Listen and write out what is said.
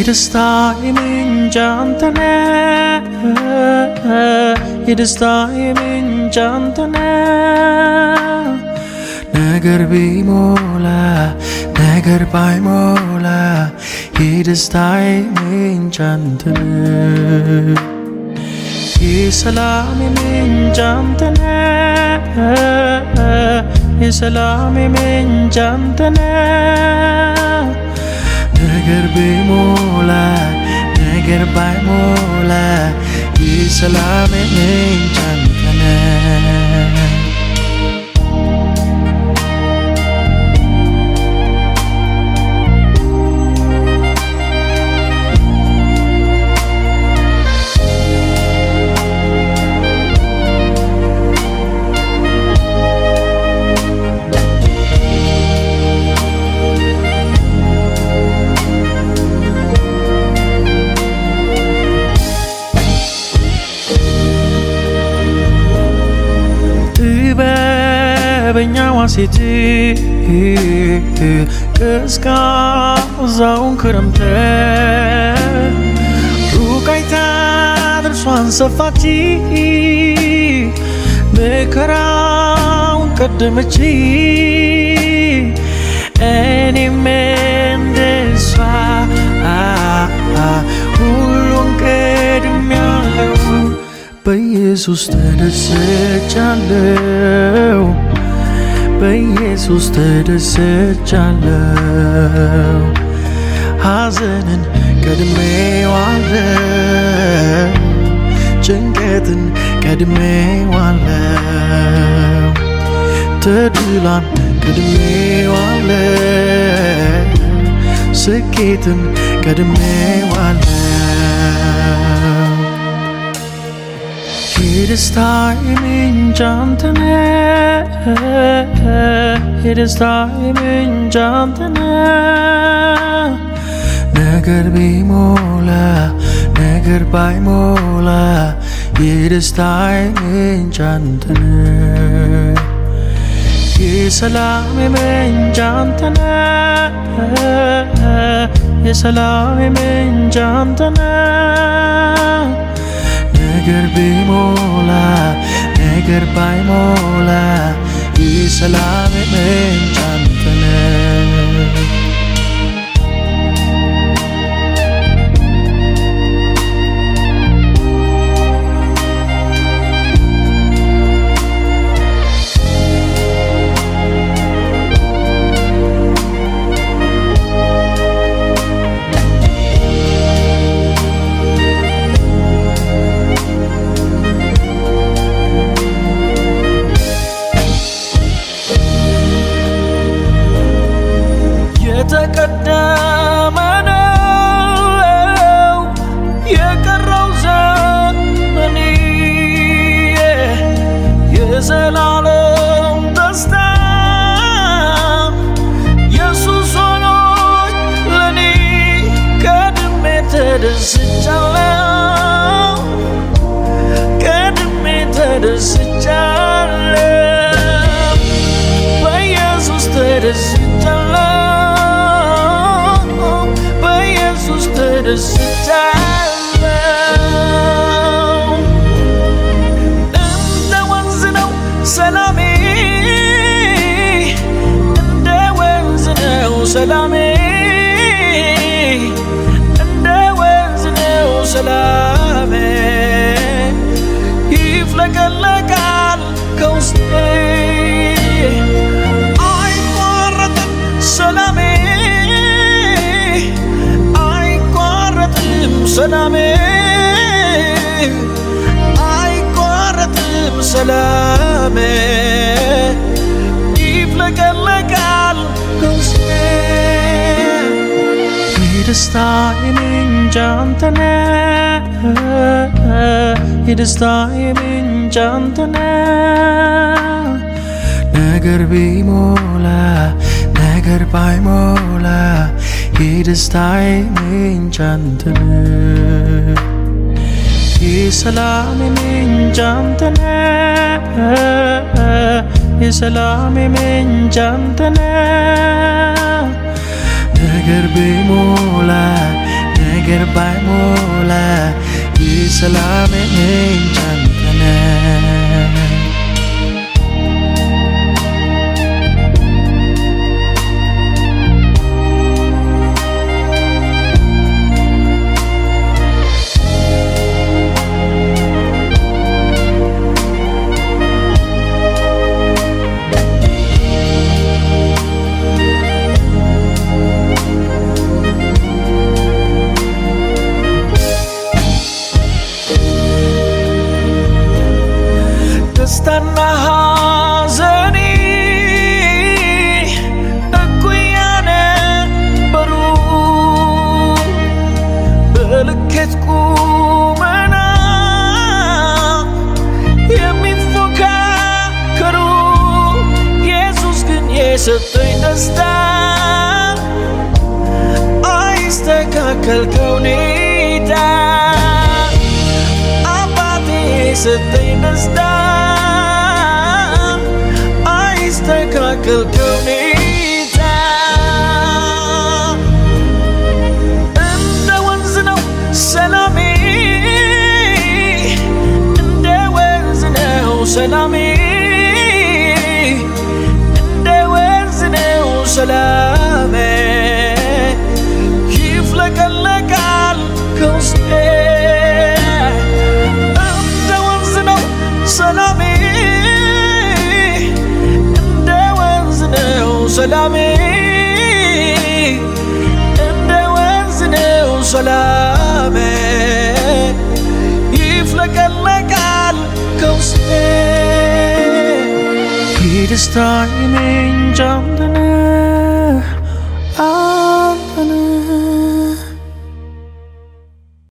የደስታዬ ምንጭ አንተ ነህ የደስታዬ ምንጭ አንተ ነህ ነገር ቢሞላ ነገር ባይሞላ የደስታዬ ምንጭ አንተ ነህ የሰላሜ ምንጭ አንተ ነህ የሰላሜ ምንጭ አንተ ነህ ነገር ቢሞላ ነገር ባይሞላ የሰላሜ ምንጭ አንተ ነህ በኛዋ ሴት ቀዝቃዛውን ክረምት ሩቅ አይታ ጥርሷን ሰፋች መከራውን ቀደመች እኔም እንደሷ ሁሉን ቀድሜያለሁ በኢየሱስ ተደስቻለሁ በኢየሱስ ተደስቻለሁ ሐዘንን ቀድሜዋለሁ ጭንቀትን ቀድሜዋለሁ ተድላን ቀድሜዋለሁ ስኬትን ቀድሜዋለሁ የደስታዬ ምንጭ አንተ ነህ የደስታዬ ምንጭ አንተ ነህ ነገር ቢሞላ ነገር ባይሞላ የደስታዬ ምንጭ አንተ ነህ የሰላሜ ምንጭ አንተ ነህ የሰላሜ ምንጭ አንተ ነህ ነገር ቢሞላ ነገር ባይሞላ የሰላሜ ምንጭ አንተ ነህ የተቀደመ ነው የቀረው ዘመኔ የዘላለም ደስታ ኢየሱስ ሆኖኝ ለኔ ቀድሜ ተደስቻለሁ ቀድሜ ተደስቻለሁ በኢየሱስ ተደስቻለሁ ተደስቻለሁ እንደ ወንዝ ነው ሰላሜ እንደ ወንዝ ነው ሰላሜ እንደ ወንዝ ነው ሰላሜ ይፍለቀለቃል ከውስጤ አይቋረጥም ሰላሜ ሰላሜ አይቋረጥም ሰላሜ ይፍለቀለቃል ከውስጤ የደስታዬ ምንጭ አንተ ነህ የደስታዬ ምንጭ አንተ ነህ ነገር ቢሞላ ነገር ባይሞላ የደስታዬ ምንጭ አንተ ነህ የሰላሜ ምንጭ አንተ ነህ የሰላሜ ምንጭ አንተ ነህ ነገር ቢሞላ ነገር ባይሞላ የሰላሜ ምንጭ አንተ ነህ ደስታና ሐዘኔ እኩያ ነበሩ በልኬት ቁመና የሚፎካከሩ ኢየሱስ ግን የሰጠኝ ደስታ አይስተካከል ከሁኔታ አባቴ የሰጠኝ ደስታ አይስተካከል ከሁኔታ እንደ ወንዝ ነው ሰላሜ እንደ ወንዝ ነው ሰላሜ እንደ ወንዝ ነው ሰላሜ ይፍለቀለቃል ከውስጤ እንደ ወንዝ ነው ሰላሜ ሰላሜ እንደ ወንዝ ነው ሰላሜ ይፍለቀለቃል ከውስጤ የደስታዬ ምንጭ አንተ ነህ